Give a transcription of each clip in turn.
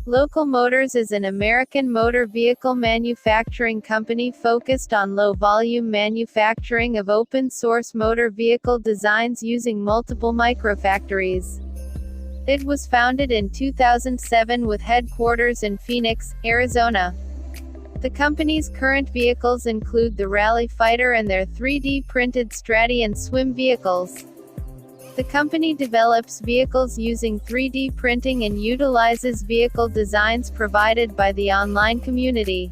Local Motors is an American motor vehicle manufacturing company focused on low-volume manufacturing of open-source motor vehicle designs using multiple microfactories. It was founded in 2007 with headquarters in Phoenix, Arizona. The company's current vehicles include the Rally Fighter and their 3D printed Strati and Swim vehicles. The company develops vehicles using 3D printing and utilizes vehicle designs provided by the online community.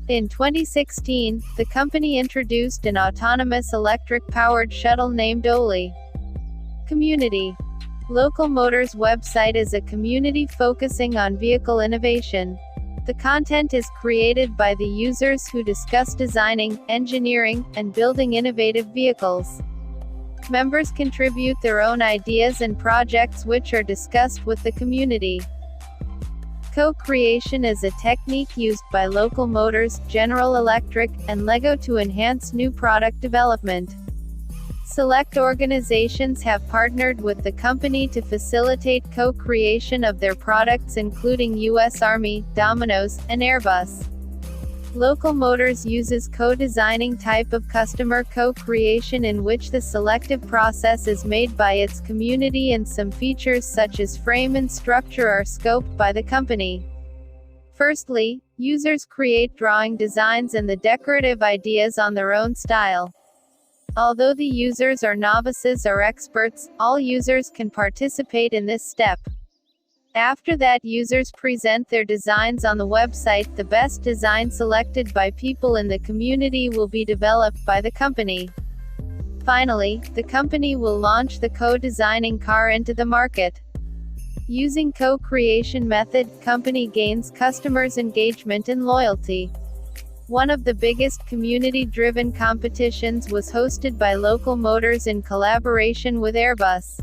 In 2016, the company introduced an autonomous electric-powered shuttle named Olli. Community. Local Motors website is a community focusing on vehicle innovation. The content is created by the users who discuss designing, engineering, and building innovative vehicles. Members contribute their own ideas and projects which are discussed with the community. Co-creation is a technique used by Local Motors, General Electric, and Lego to enhance new product development. Select organizations have partnered with the company to facilitate co-creation of their products including U.S. Army, Domino's, and Airbus. Local Motors uses co-designing type of customer co-creation in which the selective process is made by its community and some features such as frame and structure are scoped by the company. Firstly, users create drawing designs and the decorative ideas on their own style. Although the users are novices or experts, all users can participate in this step. After that, users present their designs on the website. The best design selected by people in the community will be developed by the company. Finally, the company will launch the co-designing car into the market. Using co-creation method, company gains customers' engagement and loyalty. One of the biggest community-driven competitions was hosted by Local Motors in collaboration with Airbus.